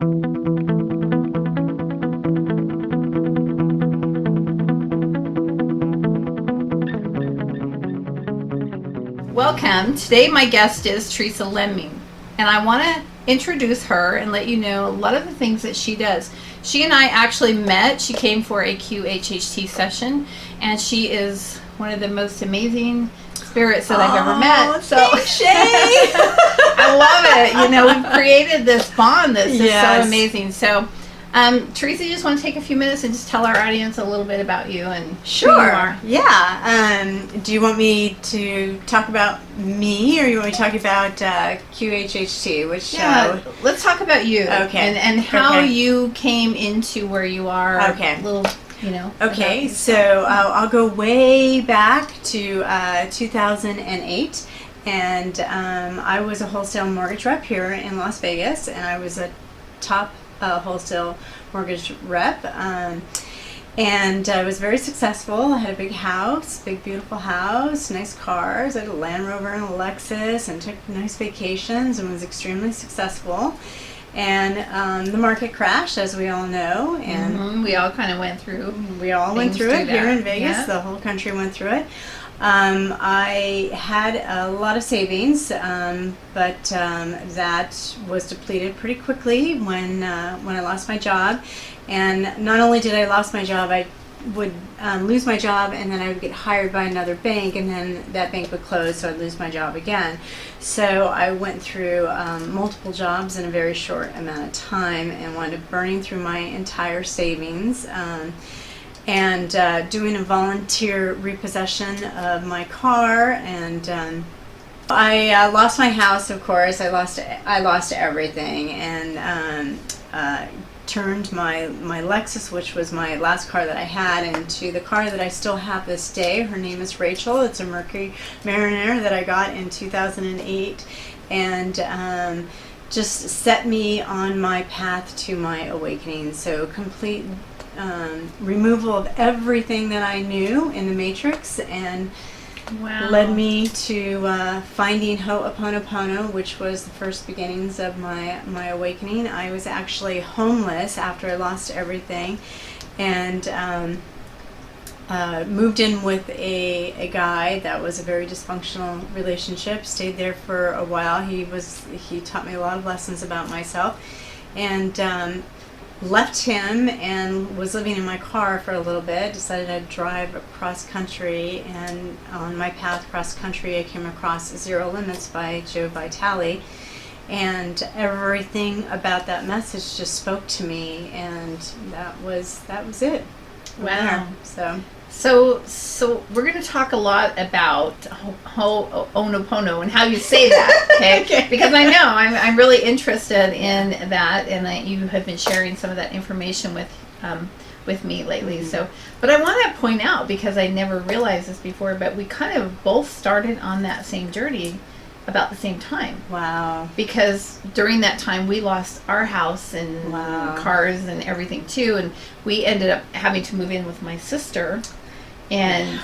Welcome. Today my guest is Teresa Leming, and I want to introduce her and let you know a lot of the things that she does. She and I actually met. She came for a QHHT session, and she is one of the most amazing spirits that I've ever met. So I love it. You know, we've created this bond that's just so amazing. So Teresa, you just want to take a few minutes and just tell our audience a little bit about you and who you are. Yeah. Do you want me to talk about me, or you want me to talk about QHHT? Let's talk about you. Okay. And how you came into where you are. Okay. Okay. So I'll go way back to 2008. And I was a wholesale mortgage rep here in Las Vegas, and I was a top wholesale mortgage rep, and I was very successful. I had a big house, big beautiful house, nice cars. I had a Land Rover and a Lexus, and took nice vacations, and was extremely successful. And the market crashed, as we all know, and we all kind of went through. We all went through it here in Vegas. Yeah. The whole country went through it. I had a lot of savings, but that was depleted pretty quickly when I lost my job. And not only did I lose my job, I would lose my job, and then I would get hired by another bank, and then that bank would close, so I'd lose my job again. So I went through multiple jobs in a very short amount of time, and wound up burning through my entire savings. And doing a volunteer repossession of my car, and I lost my house. Of course, I lost everything, and turned my Lexus, which was my last car that I had, into the car that I still have this day. Her name is Rachel. It's a Mercury Mariner that I got in 2008, and just set me on my path to my awakening. So complete removal of everything that I knew in the Matrix, and led me to finding Ho'oponopono, which was the first beginnings of my awakening. I was actually homeless after I lost everything, and moved in with a guy that was a very dysfunctional relationship. Stayed there for a while. He taught me a lot of lessons about myself, and left him and was living in my car for a little bit. Decided I'd drive across country, and on my path across country I came across Zero Limits by Joe Vitale, and everything about that message just spoke to me, and that was it. Wow. There. So we're going to talk a lot about Ho'oponopono and how you say that, okay? Okay. Because I know I'm really interested in that, and that you have been sharing some of that information with me lately. So, but I want to point out, because I never realized this before, but we kind of both started on that same journey about the same time. Wow. Because during that time we lost our house and cars and everything too, and we ended up having to move in with my sister, and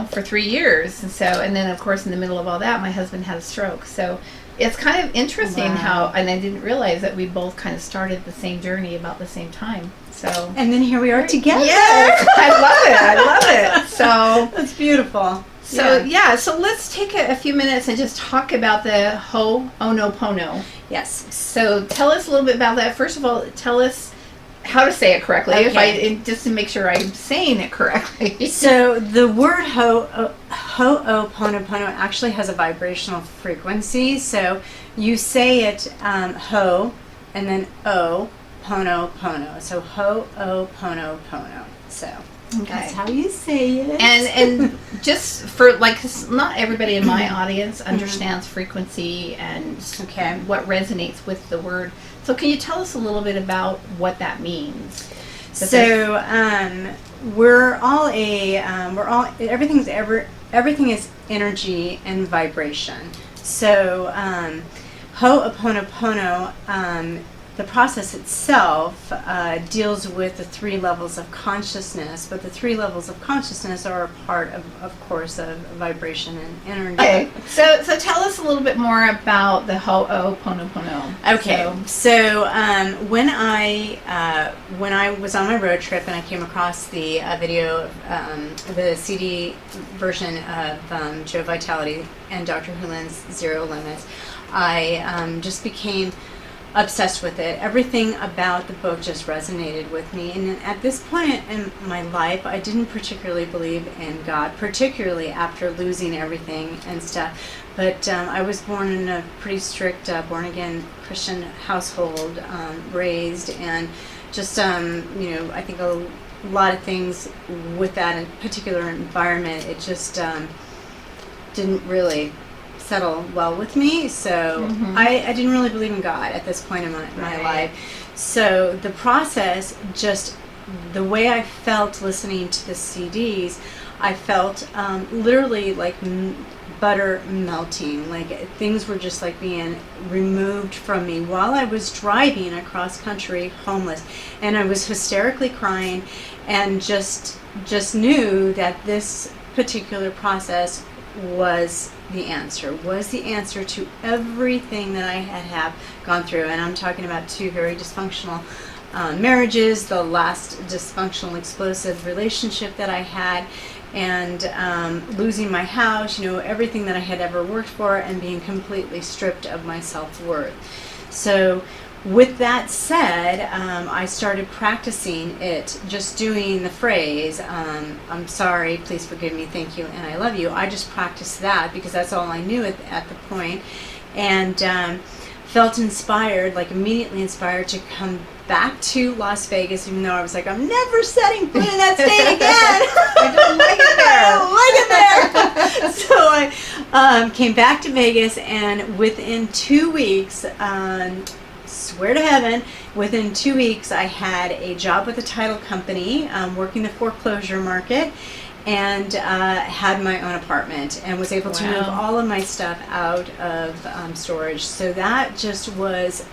for 3 years. And so, and then of course in the middle of all that my husband had a stroke. So it's kind of interesting how, and I didn't realize that we both kind of started the same journey about the same time. So, and then here we are together. Yes, I love it. So that's beautiful. So so let's take a few minutes and just talk about the Ho'oponopono. Yes. So tell us a little bit about that. First of all, tell us how to say it correctly, just to make sure I'm saying it correctly. So the word Ho'oponopono actually has a vibrational frequency. So you say it ho, and then o, pono, pono. So Ho'oponopono. So that's how you say it. And just for, like, 'cause not everybody in my audience understands frequency and what resonates with the word. So can you tell us a little bit about what that means? So everything is energy and vibration. So Ho'oponopono the process itself deals with the 3 levels of consciousness, but the 3 levels of consciousness are a part of course, of vibration and energy. Okay, so tell us a little bit more about the Ho'oponopono. Okay, so when I was on my road trip and I came across the video, the CD version of Joe Vitale and Dr. Hulin's Zero Limits, I just became obsessed with it. Everything about the book just resonated with me. And at this point in my life, I didn't particularly believe in God, particularly after losing everything and stuff. But I was born in a pretty strict, born-again Christian household, raised, and just, I think a lot of things with that particular environment, it just didn't really settle well with me, so I didn't really believe in God at this point in my life. So the process, just the way I felt listening to the CDs, I felt literally like butter melting, like things were just like being removed from me while I was driving across country homeless, and I was hysterically crying and just knew that this particular process was the answer to everything that I had gone through. And I'm talking about 2 very dysfunctional marriages, the last dysfunctional explosive relationship that I had, and losing my house, everything that I had ever worked for, and being completely stripped of my self-worth. So with that said, I started practicing it, just doing the phrase, I'm sorry, please forgive me, thank you, and I love you. I just practiced that because that's all I knew at the point, and felt inspired, like immediately inspired to come back to Las Vegas, even though I was like, I'm never setting foot in that state again. I don't like it there. I don't like it there. So I came back to Vegas, and within 2 weeks, swear to heaven, within 2 weeks I had a job with a title company, working the foreclosure market, and had my own apartment, and was able to move all of my stuff out of storage. So that just was...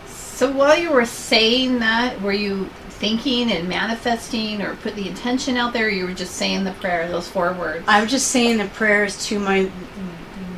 So while you were saying that, were you thinking and manifesting, or put the intention out there, or you were just saying the prayer, those 4 words? I was just saying the prayers to my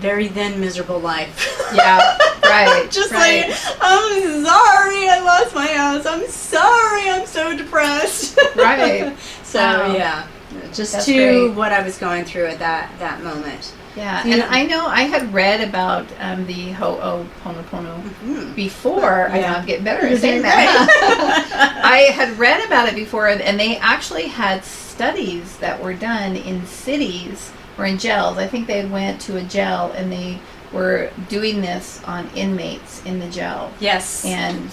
very then miserable life. Yeah, right. Just right. like, I'm sorry I lost my house. I'm sorry I'm so depressed. Right. So, yeah. Just That's to great. what I was going through at that moment. Yeah, and I know I had read about the Ho'oponopono before. I know I'm getting better at saying that. I had read about it before, and they actually had studies that were done in cities or in jails. I think they went to a jail, and they were doing this on inmates in the jail. Yes. And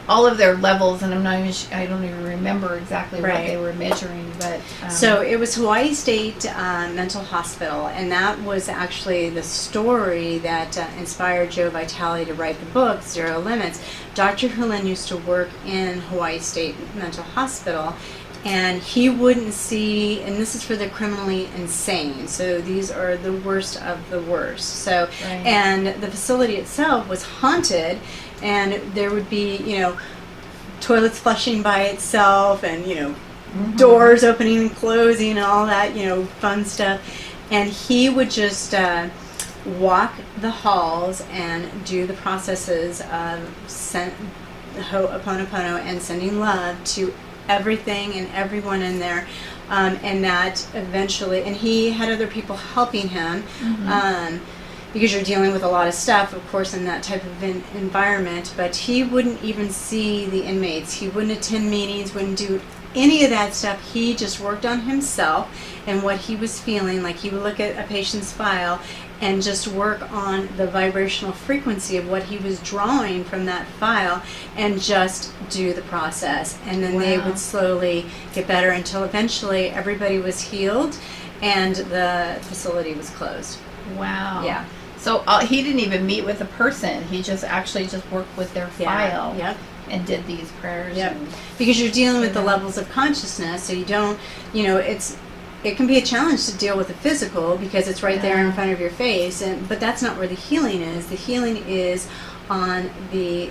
all of their levels, and I don't even remember exactly what they were measuring, but so it was Hawaii State Mental Hospital, and that was actually the story that inspired Joe Vitale to write the book Zero Limits. Dr. Hulin used to work in Hawaii State Mental Hospital, and he wouldn't see, and this is for the criminally insane, so these are the worst of the worst. So and the facility itself was haunted, and there would be, toilets flushing by itself, and, doors opening and closing and all that, fun stuff. And he would just walk the halls and do the processes of Ho'oponopono and sending love to everything and everyone in there. And that eventually, and he had other people helping him, because you're dealing with a lot of stuff, of course, in that type of environment. But he wouldn't even see the inmates. He wouldn't attend meetings, wouldn't do any of that stuff. He just worked on himself and what he was feeling. Like, he would look at a patient's file and just work on the vibrational frequency of what he was drawing from that file, and just do the process. And then they would slowly get better until eventually everybody was healed and the facility was closed. Wow. Yeah. So he didn't even meet with a person. He just worked with their file. Yep. And did these prayers. Yep. Because you're dealing with the levels of consciousness, so you don't, it can be a challenge to deal with the physical because it's right there in front of your face, but that's not where the healing is. The healing is on the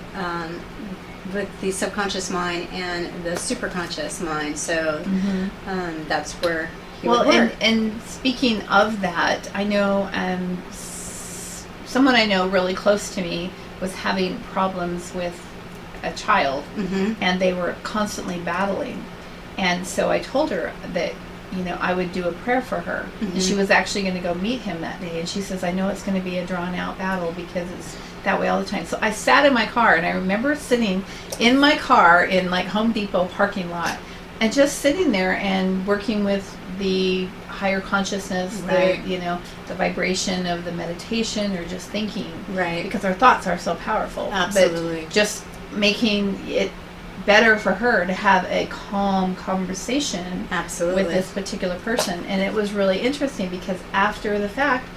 with the subconscious mind and the superconscious mind. So that's where he would work. And speaking of that, I know someone I know really close to me was having problems with a child, and they were constantly battling. And so I told her that, you know, I would do a prayer for her. And she was actually going to go meet him that day. And she says, I know it's going to be a drawn out battle because it's that way all the time. So I sat in my car, and I remember sitting in my car in like Home Depot parking lot and just sitting there and working with the higher consciousness, right. the vibration of the meditation or just thinking. Right. Because our thoughts are so powerful. Absolutely. But just making it better for her to have a calm conversation Absolutely. with this particular person. And it was really interesting because after the fact,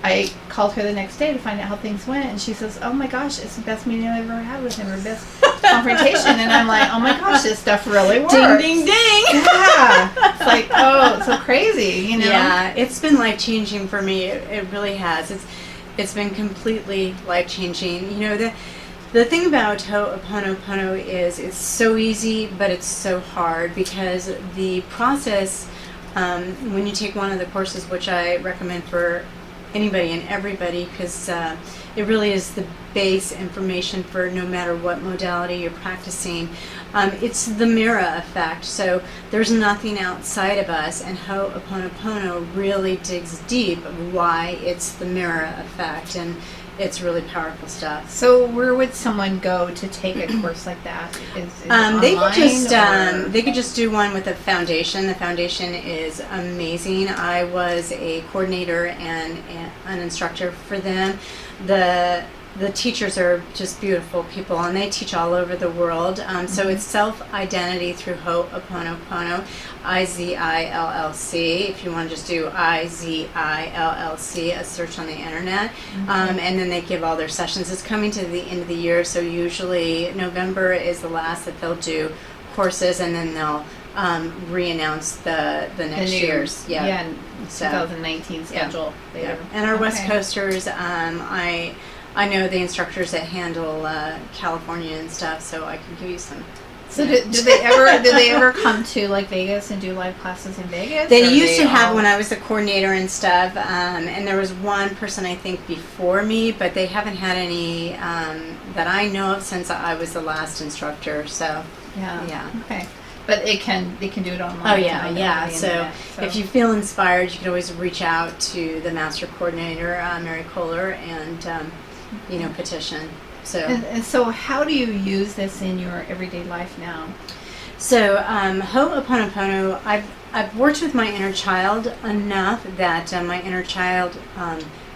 I called her the next day to find out how things went, and she says, oh my gosh, it's the best meeting I've ever had with him, or best confrontation. And I'm like, oh my gosh, this stuff really works. Ding, ding, ding. Yeah. It's like, oh, it's so crazy, you know? Yeah, it's been life-changing for me. It really has. It's been completely life-changing. You know, the thing about Ho'oponopono is it's so easy, but it's so hard, because the process, when you take one of the courses, which I recommend for anybody and everybody, because it really is the base information for no matter what modality you're practicing. It's the mirror effect. So there's nothing outside of us, and Ho'oponopono really digs deep why it's the mirror effect, and it's really powerful stuff. So where would someone go to take a course like that? Is it they could just do one with a foundation. The foundation is amazing. I was a coordinator and an instructor for them. The teachers are just beautiful people, and they teach all over the world. So it's self-identity through Ho'oponopono, IZILLC. If you want to just do IZILLC, a search on the internet. And then they give all their sessions. It's coming to the end of the year, so usually November is the last that they'll do courses, and then they'll re-announce the next year's. Yeah, 2019 schedule later. Yeah. And our West Coasters, I know the instructors that handle California and stuff, so I can give you some. So did they ever come to like Vegas and do live classes in Vegas? They used to have when I was the coordinator and stuff, and there was one person I think before me, but they haven't had any that I know of since I was the last instructor. So yeah. Okay. But they can do it online. Oh yeah. So if you feel inspired, you can always reach out to the master coordinator, Mary Kohler, and petition. So and so how do you use this in your everyday life now? So Ho'oponopono, I've worked with my inner child enough that my inner child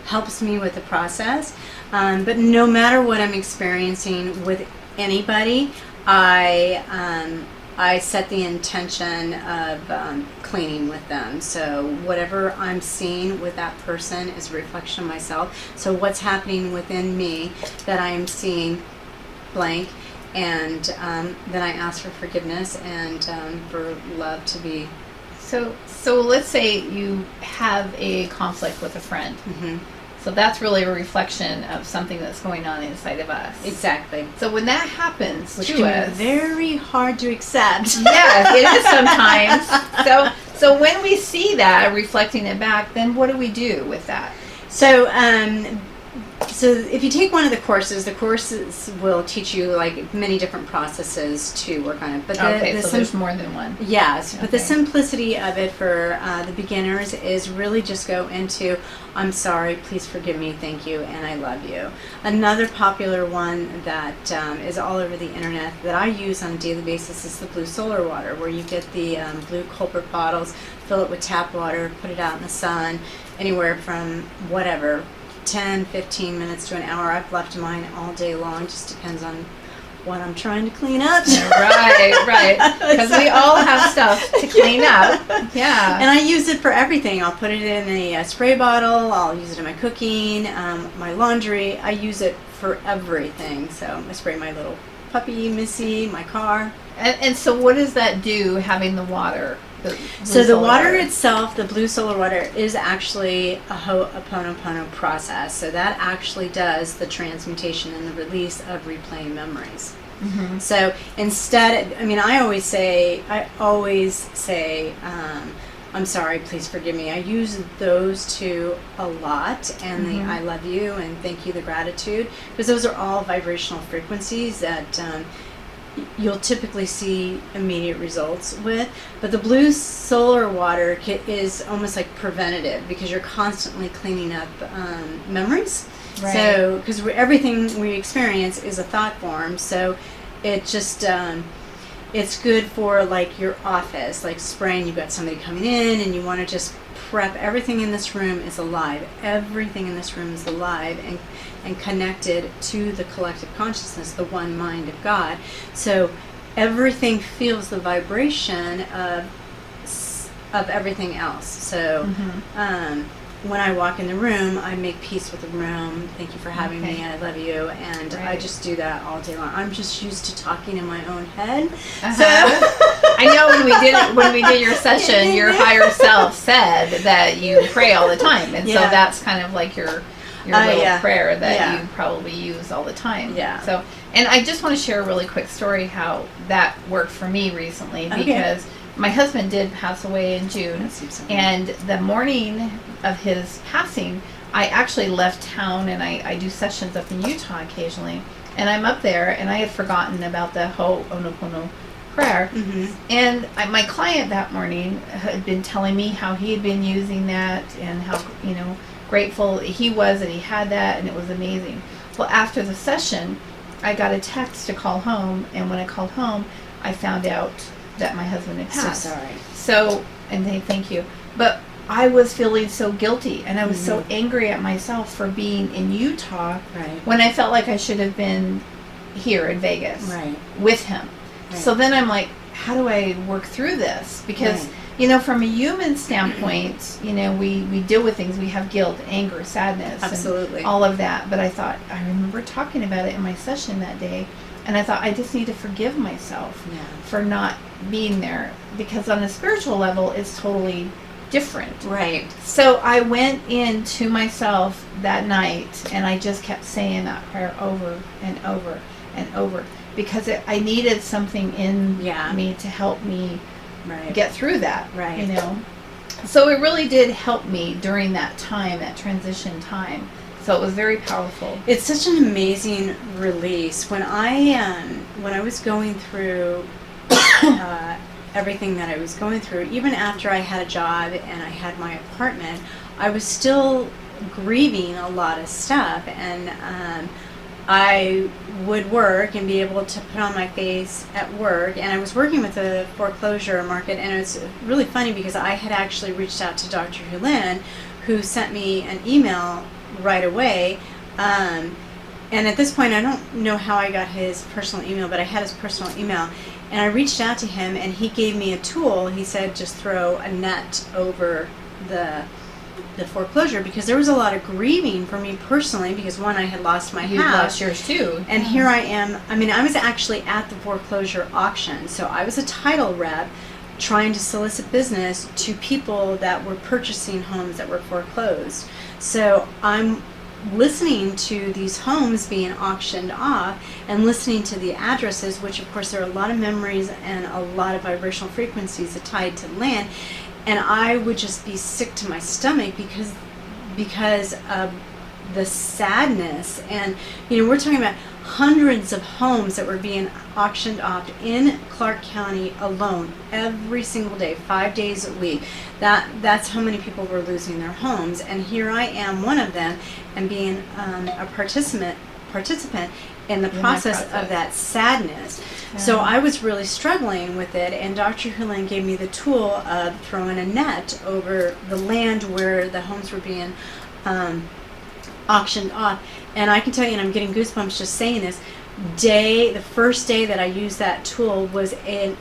helps me with the process. But no matter what I'm experiencing with anybody, I set the intention of cleaning with them. So whatever I'm seeing with that person is a reflection of myself. So what's happening within me that I am seeing blank, and then I ask for forgiveness and for love to be. So let's say you have a conflict with a friend. So that's really a reflection of something that's going on inside of us. Exactly. So when that happens Which to can us, be very hard to accept. Yeah, it is sometimes. So when we see that reflecting it back, then what do we do with that? So if you take one of the courses will teach you like many different processes to work on it. But there's more than one. Yes, but the simplicity of it for the beginners is really just go into, I'm sorry, please forgive me, thank you, and I love you. Another popular one that is all over the internet that I use on a daily basis is the blue solar water, where you get the blue culprit bottles, fill it with tap water, put it out in the sun, anywhere from whatever, 10, 15 minutes to an hour. I've left mine all day long. Just depends on what I'm trying to clean up. Right. Because we all have stuff to clean up. Yeah. And I use it for everything. I'll put it in a spray bottle. I'll use it in my cooking, my laundry. I use it for everything. So I spray my little puppy, Missy, my car. And so what does that do, having the water? So the water itself, the blue solar water, is actually a Ho'oponopono process. So that actually does the transmutation and the release of replaying memories. Mm-hmm. So instead, I mean, I always say, I'm sorry, please forgive me. I use those two a lot, and the I love you and thank you, the gratitude, because those are all vibrational frequencies that you'll typically see immediate results with. But the blue solar water is almost like preventative, because you're constantly cleaning up memories. Right. So, because everything we experience is a thought form, so it just it's good for like your office, like spraying. You've got somebody coming in, and you want to just prep. Everything in this room is alive. Everything in this room is alive and connected to the collective consciousness, the one mind of God. So everything feels the vibration of everything else. So when I walk in the room, I make peace with the room. Thank you for having me. I love you. And I just do that all day long. I'm just used to talking in my own head. So I know when we did your session, your higher self said that you pray all the time, and so that's kind of like your little prayer that you probably use all the time. Yeah. So, and I just want to share a really quick story how that worked for me recently, because my husband did pass away in June, and the morning of his passing, I actually left town, and I do sessions up in Utah occasionally, and I'm up there, and I had forgotten about the Ho'oponopono prayer, and my client that morning had been telling me how he had been using that, and how grateful he was that he had that, and it was amazing. Well, after the session, I got a text to call home, and when I called home, I found out that my husband had passed. So sorry. So, and thank you. But I was feeling so guilty, and I was so angry at myself for being in Utah when I felt like I should have been here in Vegas with him. Right. So then I'm like, how do I work through this? Because, from a human standpoint, we deal with things. We have guilt, anger, sadness, and all of that. But I thought, I remember talking about it in my session that day, and I thought, I just need to forgive myself for not being there, because on a spiritual level, it's totally different. Right. So I went into myself that night, and I just kept saying that prayer over and over and over, because I needed something in me to help me get through that. Right. So it really did help me during that time, that transition time. So it was very powerful. It's such an amazing release. When I was going through everything that I was going through, even after I had a job and I had my apartment, I was still grieving a lot of stuff, and I would work and be able to put on my face at work, and I was working with a foreclosure market, and it was really funny because I had actually reached out to Dr. Hulin, who sent me an email right away, and at this point I don't know how I got his personal email, but I had his personal email, and I reached out to him, and he gave me a tool. He said just throw a net over the foreclosure, because there was a lot of grieving for me personally, because one, I had lost my house. You lost yours too. And here I am. I mean, I was actually at the foreclosure auction, so I was a title rep trying to solicit business to people that were purchasing homes that were foreclosed. So I'm listening to these homes being auctioned off and listening to the addresses, which of course there are a lot of memories and a lot of vibrational frequencies tied to land. And I would just be sick to my stomach because of the sadness. And we're talking about hundreds of homes that were being auctioned off in Clark County alone every single day, 5 days a week. That's how many people were losing their homes. And here I am, one of them, and being a participant in the process of that sadness. Yeah. So I was really struggling with it, and Dr. Hulin gave me the tool of throwing a net over the land where the homes were being auctioned off. And I can tell you, and I'm getting goosebumps just saying this, the first day that I used that tool was an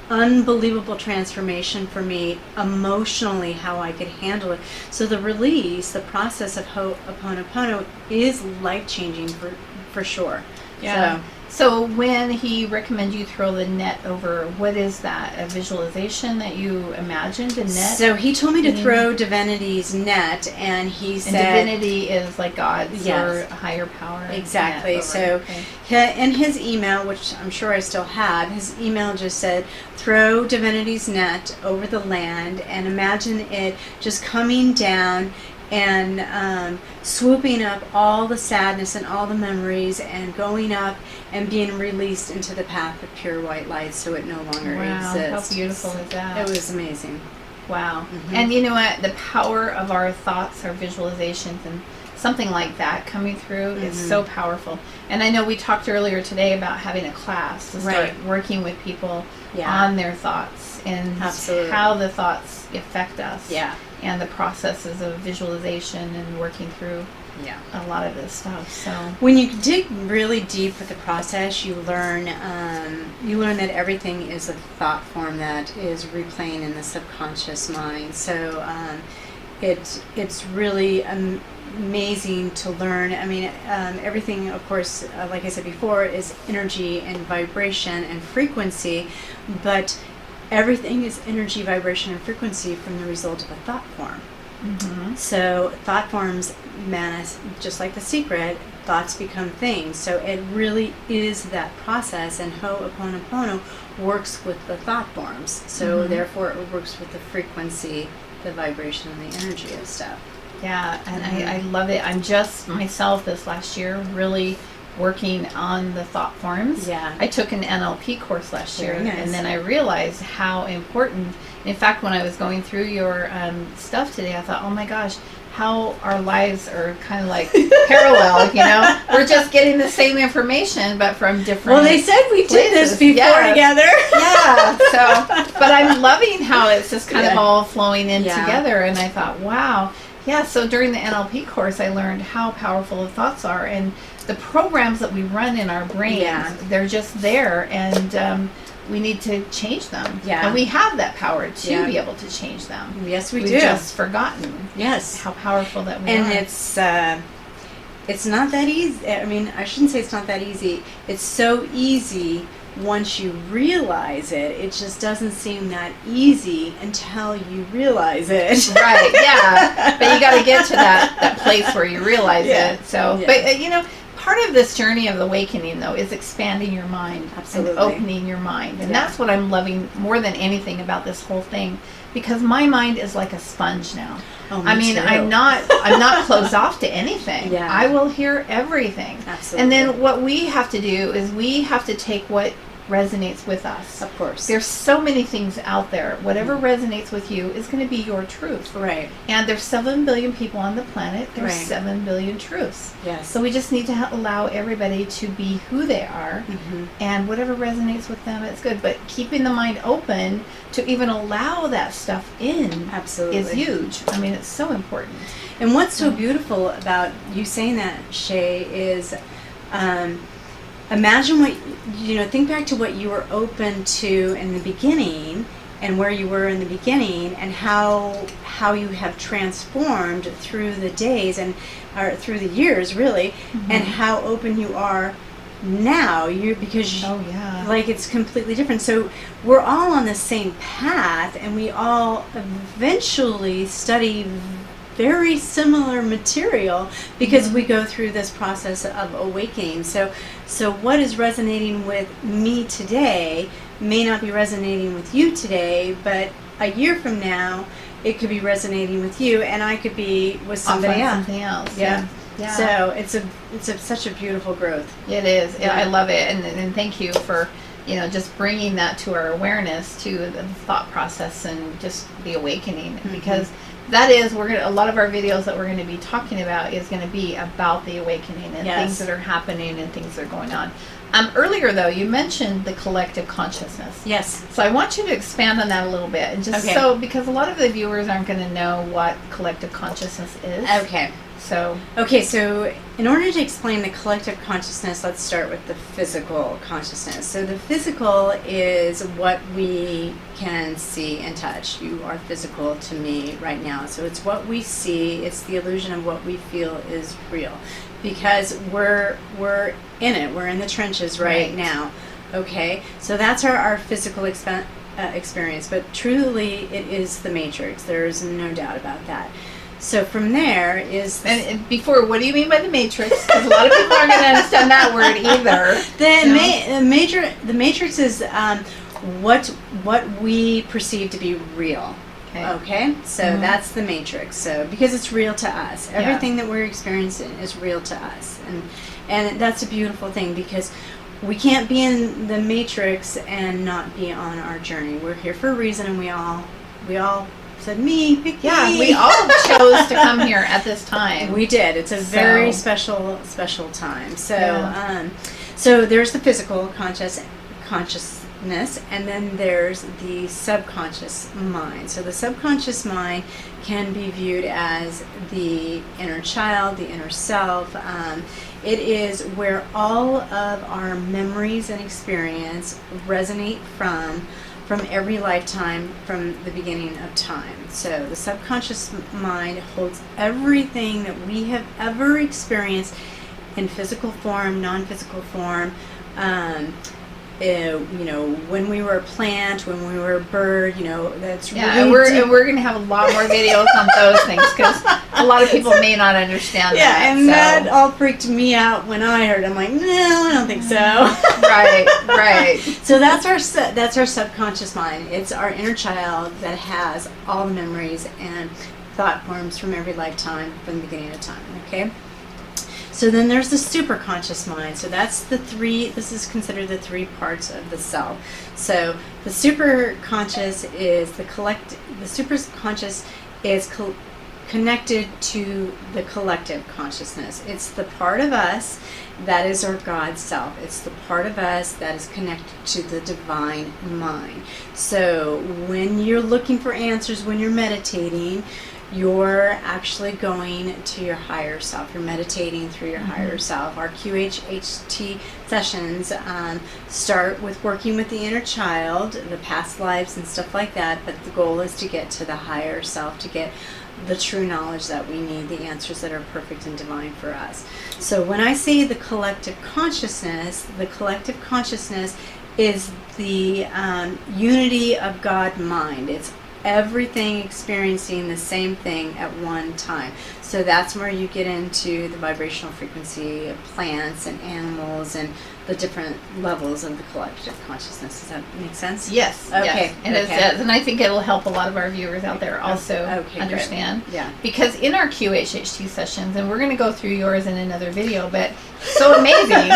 unbelievable transformation for me emotionally, how I could handle it. So the release, the process of Ho'oponopono is life-changing for sure. Yeah. So when he recommended you throw the net over, what is that? A visualization that you imagined a net? So he told me to throw divinity's net, and he said... And divinity is like God's or higher power. Exactly. So in his email, which I'm sure I still have, his email just said, throw divinity's net over the land and imagine it just coming down and swooping up all the sadness and all the memories and going up and being released into the path of pure white light so it no longer exists. How beautiful is that? It was amazing. Wow. And you know what? The power of our thoughts, our visualizations, and something like that coming through is so powerful. And I know we talked earlier today about having a class to start working with people on their thoughts and how the thoughts affect us. Yeah. And the processes of visualization and working through a lot of this stuff. So when you dig really deep with the process, you learn that everything is a thought form that is replaying in the subconscious mind. So it's really amazing to learn. I mean, everything, of course, like I said before, is energy and vibration and frequency, but everything is energy, vibration, and frequency from the result of a thought form. So thought forms manifest, just like The Secret, thoughts become things. So it really is that process, and Ho'oponopono works with the thought forms. So therefore it works with the frequency, the vibration, and the energy of stuff. Yeah, and I love it. I'm just myself this last year really working on the thought forms. Yeah. I took an NLP course last year, and then I realized how important. In fact, when I was going through your stuff today, I thought, oh my gosh, how our lives are kind of like parallel, you know? We're just getting the same information, but from different Well, they said we did this before together. Yeah, so, but I'm loving how it's just kind of all flowing in together, and I thought, wow. Yeah, so during the NLP course, I learned how powerful the thoughts are, and the programs that we run in our brains, they're just there, and we need to change them. Yeah. And we have that power to be able to change them. Yes, We've do. We've just forgotten how powerful that we are. And it's not that easy. I mean, I shouldn't say it's not that easy. It's so easy once you realize it. It just doesn't seem that easy until you realize it. Right, yeah. But you got to get to that place where you realize it. So, but you know, part of this journey of awakening, though, is expanding your mind. Absolutely. And opening your mind. And that's what I'm loving more than anything about this whole thing, because my mind is like a sponge now. Oh, I mean, too. I'm not closed off to anything. Yeah. I will hear everything. Absolutely. And then what we have to do is we have to take what resonates with us. Of course. There's so many things out there. Whatever resonates with you is going to be your truth. Right. And there's 7 billion people on the planet. There's 7 billion truths. Yes. So we just need to allow everybody to be who they are, and whatever resonates with them, it's good. But keeping the mind open to even allow that stuff in is huge. I mean, it's so important. And what's so beautiful about you saying that, Shay, is imagine think back to what you were open to in the beginning, and where you were in the beginning, and how you have transformed through the days or through the years, really, and how open you are now. Because like, it's completely different. So we're all on the same path, and we all eventually study very similar material because we go through this process of awakening. So what is resonating with me today may not be resonating with you today, but a year from now it could be resonating with you, and I could be with somebody else. Yeah. So it's such a beautiful growth. It is. Yeah. I love it, and thank you for just bringing that to our awareness, to the thought process and just the awakening, because that is, a lot of our videos that we're going to be talking about is going to be about the awakening and things that are happening and things that are going on. Earlier, though, you mentioned the collective consciousness. Yes. So I want you to expand on that a little bit, and just because a lot of the viewers aren't going to know what collective consciousness is. Okay. So okay, so in order to explain the collective consciousness, let's start with the physical consciousness. So the physical is what we can see and touch. You are physical to me right now. So it's what we see, it's the illusion of what we feel is real. Because we're in it, we're in the trenches right now. Okay, so that's our physical experience, but truly it is the matrix. There's no doubt about that. So from there is... And before, what do you mean by the matrix? Because a lot of people aren't going to understand that word either. The matrix is what we perceive to be real. Okay? So that's the matrix. So because it's real to us. Everything that we're experiencing is real to us. And that's a beautiful thing, because we can't be in the matrix and not be on our journey. We're here for a reason, and we all said, pick me. We all chose to come here at this time. We did. It's a very special time. So, so there's the physical consciousness, and then there's the subconscious mind. So the subconscious mind can be viewed as the inner child, the inner self. It is where all of our memories and experience resonate from every lifetime, from the beginning of time. So the subconscious mind holds everything that we have ever experienced in physical form, non-physical form. When we were a plant, when we were a bird, that's really and we're going to have a lot more videos on those things, because a lot of people may not understand that. And that all freaked me out when I heard it. I'm like, no, I don't think so. Right. So that's our subconscious mind. It's our inner child that has all the memories and thought forms from every lifetime, from the beginning of time. Okay. So then there's the superconscious mind. So that's this is considered the three parts of the self. So the superconscious is the superconscious is connected to the collective consciousness. It's the part of us that is our God self. It's the part of us that is connected to the divine mind. So when you're looking for answers, when you're meditating, you're actually going to your higher self. You're meditating through your higher self. Our QHHT sessions start with working with the inner child, the past lives and stuff like that, but the goal is to get to the higher self, to get the true knowledge that we need, the answers that are perfect and divine for us. So when I say the collective consciousness is the unity of God mind. It's everything experiencing the same thing at one time. So that's where you get into the vibrational frequency of plants and animals and the different levels of the collective consciousness. Does that make sense? Yes. Okay. Yes. It does. And I think it'll help a lot of our viewers out there also understand. Good. Yeah. Because in our QHHT sessions, and we're going to go through yours in another video, but so amazing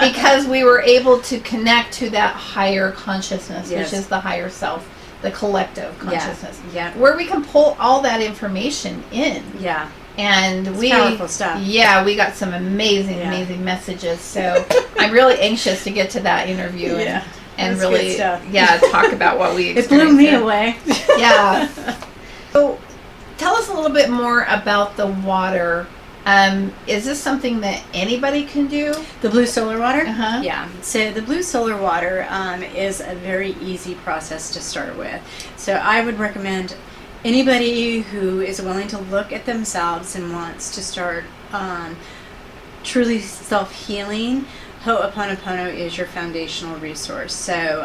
because we were able to connect to that higher consciousness, which is the higher self, the collective consciousness, where we can pull all that information in. Yeah. And it's powerful stuff. Yeah, we got some amazing messages. So I'm really anxious to get to that interview and really, talk about what we experienced. It blew me away. Yeah. So tell us a little bit more about the water. Is this something that anybody can do? The blue solar water? Uh-huh. Yeah. So the blue solar water is a very easy process to start with. So I would recommend anybody who is willing to look at themselves and wants to start truly self-healing, Ho'oponopono is your foundational resource. So,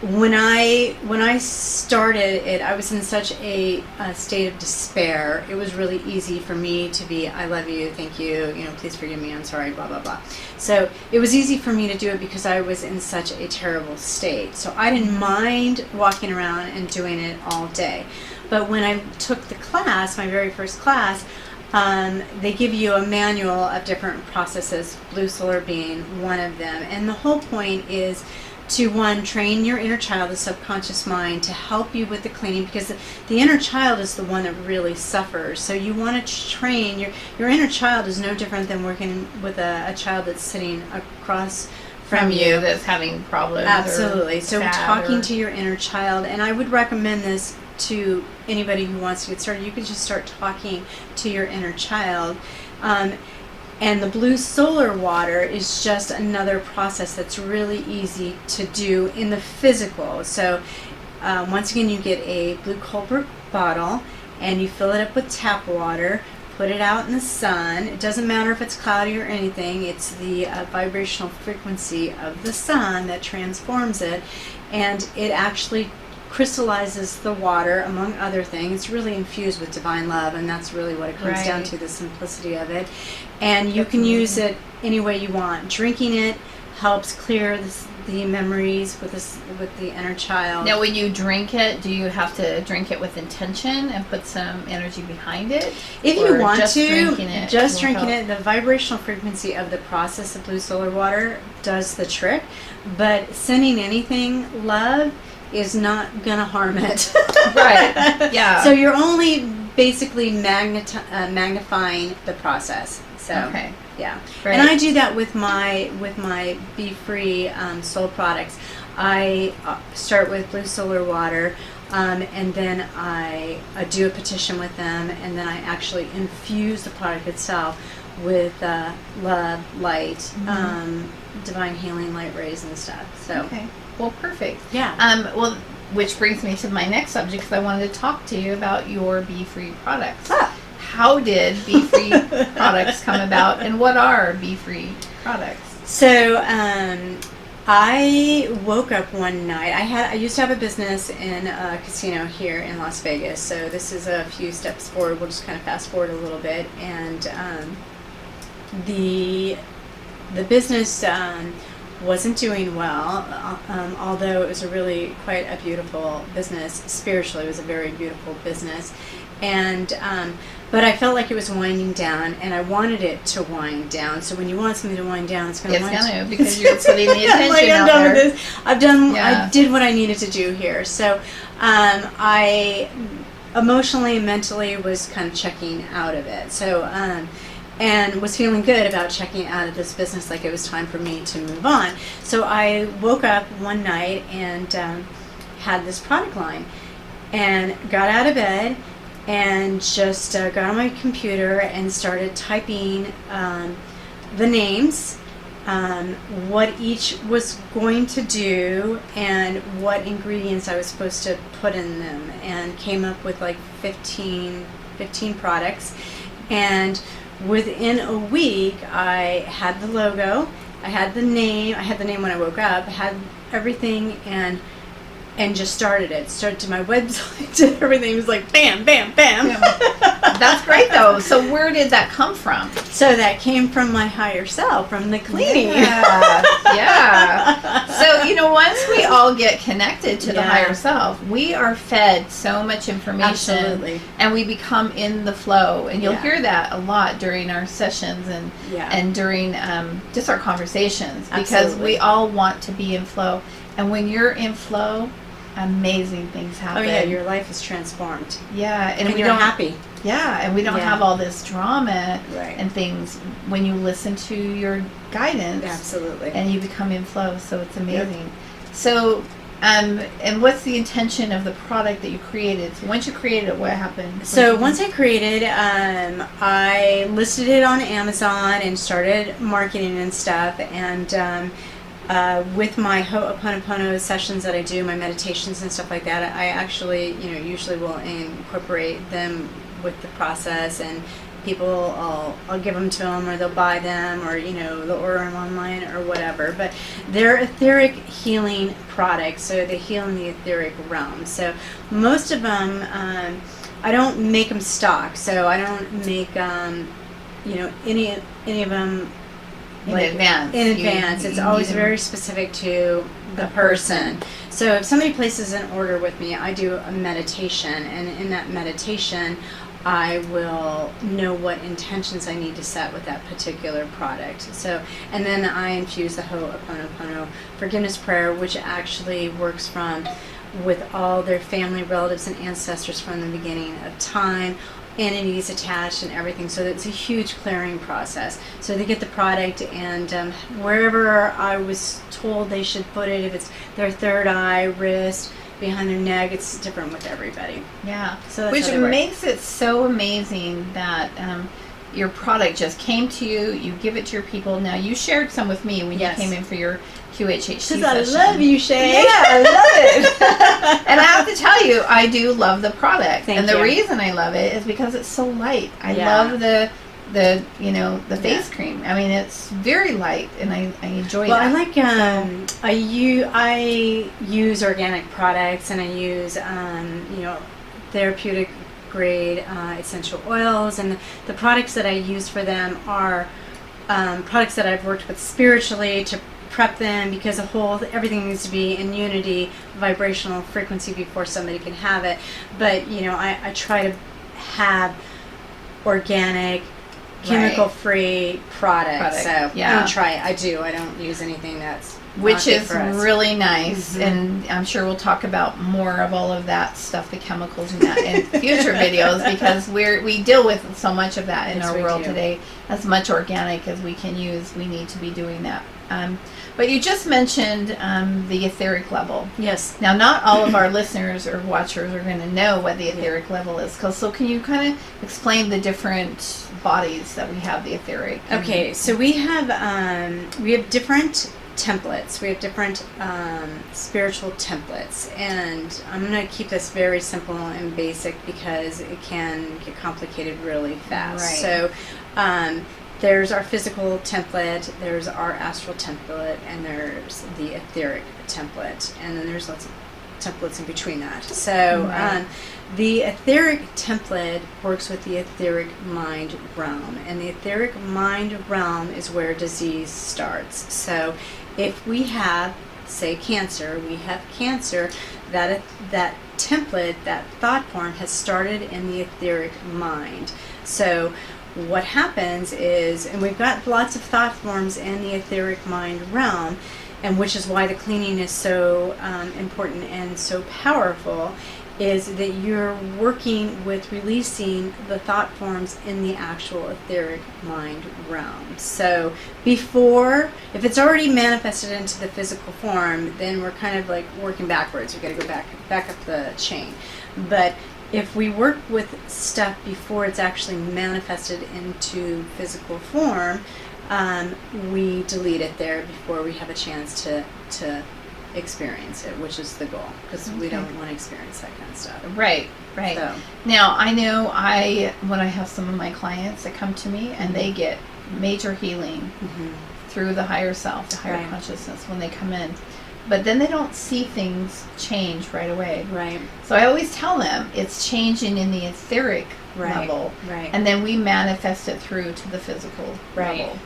when I started it, I was in such a state of despair. It was really easy for me to be, I love you, thank you, please forgive me, I'm sorry, blah, blah, blah. So it was easy for me to do it because I was in such a terrible state. So I didn't mind walking around and doing it all day. But when I took the class, my very first class, they give you a manual of different processes, blue solar being one of them. And the whole point is to, one, train your inner child, the subconscious mind, to help you with the cleaning, because the inner child is the one that really suffers. So you want to train your inner child. Is no different than working with a child that's sitting across from you that's having problems. Absolutely. So talking to your inner child, and I would recommend this to anybody who wants to get started, you can just start talking to your inner child. And the blue solar water is just another process that's really easy to do in the physical. So once again, you get a blue Colbert bottle and you fill it up with tap water, put it out in the sun. It doesn't matter if it's cloudy or anything. It's the vibrational frequency of the sun that transforms it, and it actually crystallizes the water, among other things. It's really infused with divine love, and that's really what it comes down to, the simplicity of it. And you can use it any way you want. Drinking it helps clear the memories with the inner child. Now, when you drink it, do you have to drink it with intention and put some energy behind it? If you want just to, drinking it, the vibrational frequency of the process of blue solar water does the trick. But sending anything love is not going to harm it. Right. Yeah. So you're only basically magnifying the process. So, okay. Yeah. Right. And I do that with my Be Free soul products. I start with blue solar water, and then I do a petition with them, and then I actually infuse the product itself with love, light, divine healing, light rays, and stuff. So. Okay. Well, perfect. Yeah. Well, which brings me to my next subject, because I wanted to talk to you about your Be Free products. How did Be Free products come about, and what are Be Free products? So I woke up one night. I used to have a business in a casino here in Las Vegas. So this is a few steps forward. We'll just kind of fast forward a little bit, and the business wasn't doing well, although it was really quite a beautiful business. Spiritually, it was a very beautiful business, and but I felt like it was winding down, and I wanted it to wind down. So when you want something to wind down, it's going to wind down because you're putting the attention like, I'm out done there. With this. I did what I needed to do here. So I emotionally and mentally was kind of checking out of it. So and was feeling good about checking out of this business, like it was time for me to move on. So I woke up one night and had this product line, and got out of bed and just got on my computer and started typing the names, what each was going to do, and what ingredients I was supposed to put in them, and came up with like 15 products. And within a week, I had the logo, I had the name when I woke up, had everything, and just started it. Started to my website, did everything. It was like bam, bam, bam. That's great, though. So where did that come from? So that came from my higher self, from the cleaning. Yeah. So, once we all get connected to the higher self, we are fed so much information. Absolutely. And we become in the flow. And you'll hear that a lot during our sessions and during just our conversations. Because we all want to be in flow. And when you're in flow, amazing things happen. Oh yeah, your life is transformed. Yeah, and you're happy. Yeah, and we don't have all this drama and things when you listen to your guidance. Absolutely. And you become in flow, so it's amazing. Yep. So, and what's the intention of the product that you created? So once you created it, what happened? So once I created, I listed it on Amazon and started marketing and stuff, and with my Ho'oponopono sessions that I do, my meditations and stuff like that, I actually, usually will incorporate them with the process, and people, I'll give them to them, or they'll buy them, or they'll order them online or whatever. But they're etheric healing products, so they heal in the etheric realm. So most of them, I don't make them stock, so I don't make any of them in advance. In advance. It's always very specific to the person. So if somebody places an order with me, I do a meditation, and in that meditation, I will know what intentions I need to set with that particular product. So, and then I infuse the Ho'oponopono forgiveness prayer, which actually works with all their family, relatives, and ancestors from the beginning of time, entities attached and everything. So it's a huge clearing process. So they get the product, and wherever I was told they should put it, if it's their third eye, wrist, behind their neck. It's different with everybody. Yeah. So that's Which how they work. makes it so amazing that your product just came to you. You give it to your people. Now, you shared some with me when Yes. you came in for your QHHT session. Because I love you, Shay. Yeah, I love it. And I have to tell you, I do love the product. Thank and the you. reason I love it is because it's so light. I Yeah. love the face cream. I mean, it's very light, and I enjoy Well, that. I like I use organic products, and I use therapeutic grade essential oils, and the products that I use for them are products that I've worked with spiritually to prep them, because everything needs to be in unity, vibrational frequency before somebody can have it. But I try to have organic, chemical-free products. So yeah. I don't use anything that's which not good is for us. really nice. Mhm. And I'm sure we'll talk about more of all of that stuff, the chemicals and that, in future videos, because we deal with so much of that in Yes, our we world do. today. As much organic as we can use, we need to be doing that. But you just mentioned the etheric level. Yes. Now, not all of our listeners or watchers are going to know what the etheric level is. So can you kind of explain the different bodies that we have, the etheric? Okay, so we have different templates. We have different spiritual templates, and I'm going to keep this very simple and basic because it can get complicated really fast. Right. So there's our physical template, there's our astral template, and there's the etheric template, and then there's lots of templates in between that. So Right. the etheric template works with the etheric mind realm, and the etheric mind realm is where disease starts. So if we have, say, cancer, that template, that thought form has started in the etheric mind. So what happens is, and we've got lots of thought forms in the etheric mind realm, and which is why the cleaning is so important and so powerful, is that you're working with releasing the thought forms in the actual etheric mind realm. So before, if it's already manifested into the physical form, then we're kind of like working backwards. We've got to go back up the chain. But if we work with stuff before it's actually manifested into physical form, we delete it there before we have a chance to experience it, which is the goal, because we don't want to experience that kind of stuff. Right. So. Now, I know when I have some of my clients that come to me and they get major healing through the higher self, the higher Right. consciousness when they come in, but then they don't see things change right away. Right. So I always tell them it's changing in the etheric level, Right. and then we manifest it through to the physical Right. level.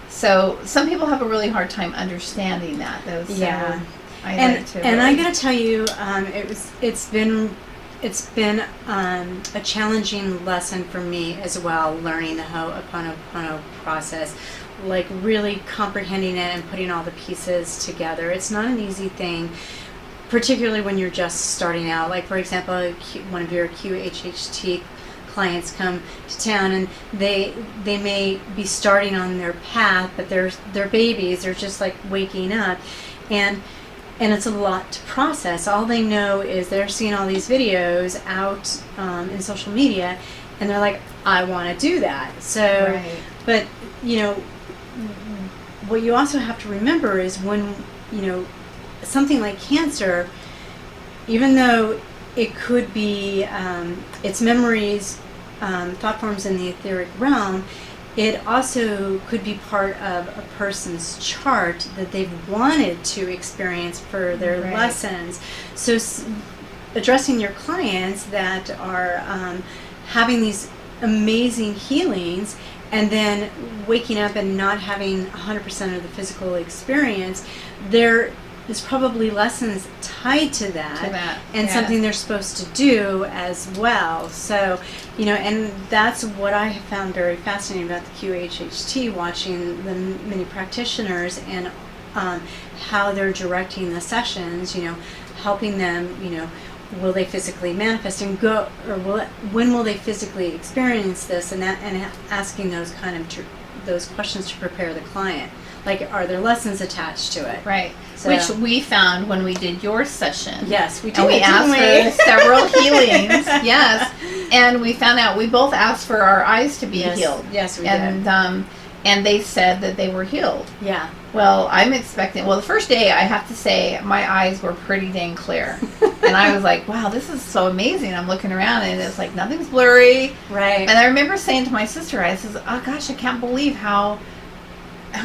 So some people have a really hard time understanding that, though. So Yeah. I like to And I really- gotta tell you, it's been a challenging lesson for me as well, learning the Ho'oponopono process, like really comprehending it and putting all the pieces together. It's not an easy thing, particularly when you're just starting out. Like, for example, one of your QHHT clients come to town and they may be starting on their path, but they're babies. They're just like waking up, and it's a lot to process. All they know is they're seeing all these videos out in social media, and they're like, I want to do that. So, Right. but what you also have to remember is when something like cancer, even though it could be its memories, thought forms in the etheric realm, it also could be part of a person's chart that they've wanted to experience for their Right. lessons. So addressing your clients that are having these amazing healings and then waking up and not having 100% of the physical experience, there is probably lessons tied to that, and yeah. something they're supposed to do as well. So, and that's what I have found very fascinating about the QHHT, watching the many practitioners and how they're directing the sessions, helping them, will they physically manifest and go, or when will they physically experience this, and asking those kind of those questions to prepare the client. like, are there lessons attached to it? Right. So, which we found when we did your session. yes, we did. And we asked for several healings. Yes. And we found out, we both asked for our eyes to be healed. Yes, we did. And they said that they were healed. Yeah. Well, I'm expecting, the first day, I have to say, my eyes were pretty dang clear. And I was like, wow, this is so amazing. I'm looking around and it's like nothing's blurry. Right. And I remember saying to my sister, I says, oh gosh, I can't believe how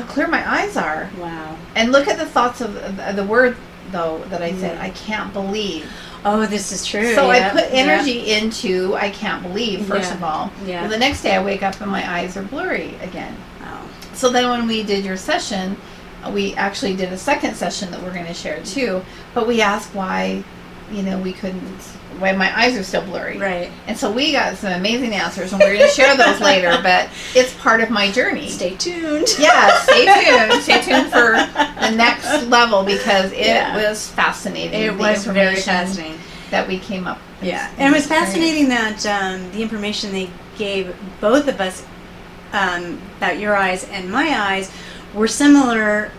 clear my eyes are. Wow. And look at the thoughts of the word, though, that I said, I can't believe. Oh, this is true. So I put energy into I can't believe, first of all. Yeah. Well, the next day I wake up and my eyes are blurry again. Oh. So then when we did your session, we actually did a second session that we're going to share too. But we asked why, why my eyes are still blurry. Right. And so we got some amazing answers, and we're going to share those later. But it's part of my journey. Stay tuned. Yeah, stay tuned. Stay tuned for the next level, because it was fascinating. It was very fascinating that we came up. Yeah, and it was fascinating that the information they gave both of us about your eyes and my eyes were similar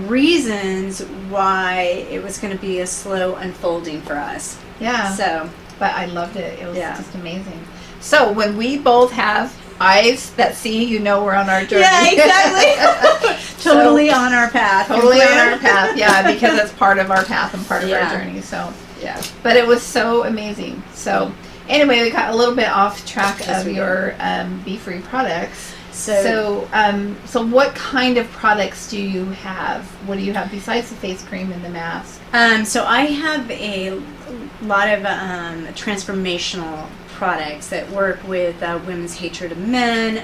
reasons why it was going to be a slow unfolding for us. Yeah. So, but I loved it. It was just amazing. So when we both have eyes that see, we're on our journey. Yeah, exactly. Totally on our path. Totally on our path. Yeah, because it's part of our path and part of our journey. So yeah. But it was so amazing. So anyway, we got a little bit off track of your Be Free products. So what kind of products do you have? What do you have besides the face cream and the mask? So I have a lot of transformational products that work with women's hatred of men,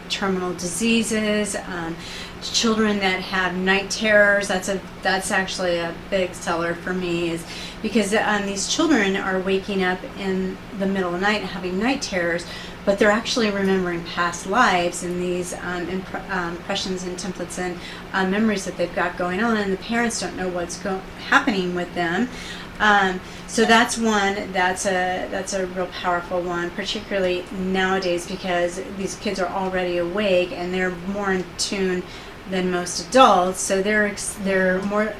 terminal diseases, children that have night terrors. That's actually a big seller for me, is because these children are waking up in the middle of the night and having night terrors, but they're actually remembering past lives and these impressions and templates and memories that they've got going on, and the parents don't know what's happening with them. So that's one. That's a real powerful one, particularly nowadays, because these kids are already awake and they're more in tune than most adults. So they're more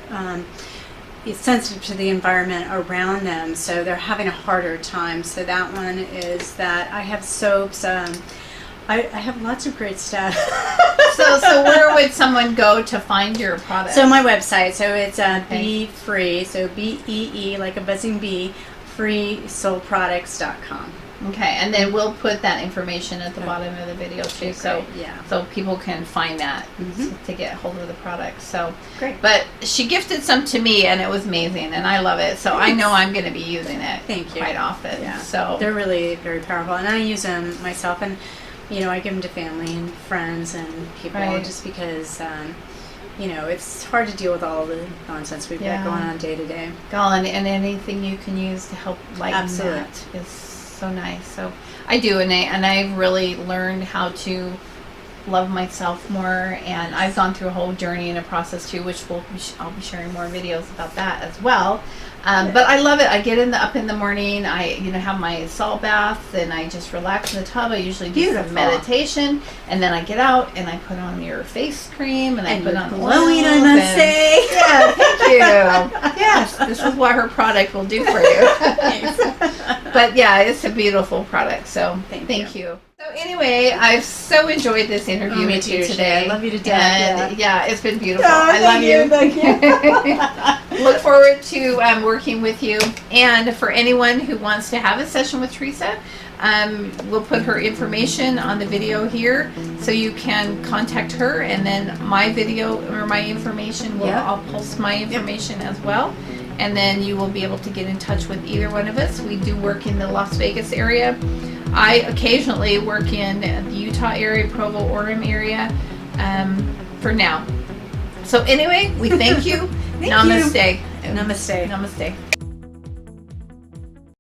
sensitive to the environment around them. So they're having a harder time. So that one is that. I have soaps. I have lots of great stuff. So where would someone go to find your product? So my website. So it's Be Free. So BEE, like a buzzing bee, freesoulproducts.com. Okay, and then we'll put that information at the bottom of the video too, so people can find that to get hold of the product. So great. But she gifted some to me, and it was amazing, and I love it. So I know I'm going to be using it. Thank you. Quite often. Yeah. So they're really very powerful, and I use them myself, and I give them to family and friends and people, just because. It's hard to deal with all the nonsense we've got going on day to day. And anything you can use to help lighten that is so nice. So I do, and I've really learned how to love myself more, and I've gone through a whole journey and a process too, which I'll be sharing more videos about that as well. But I love it. I get up in the morning. I have my salt bath, and I just relax in the tub. I usually do some meditation, and then I get out and I put on your face cream, and I put on glowing. I must say, yeah, thank you. Yes, this is what her product will do for you. But yeah, it's a beautiful product. So thank you. So anyway, I've so enjoyed this interview with you today. I love you to death. And it's been beautiful. I love you. Thank you. Look forward to working with you. And for anyone who wants to have a session with Teresa, we'll put her information on the video here, so you can contact her. And then my video or my information, I'll post my information as well. And then you will be able to get in touch with either one of us. We do work in the Las Vegas area. I occasionally work in the Utah area, Provo, Orem area, for now. So anyway, we thank you. Thank Namaste. you. Namaste. Namaste.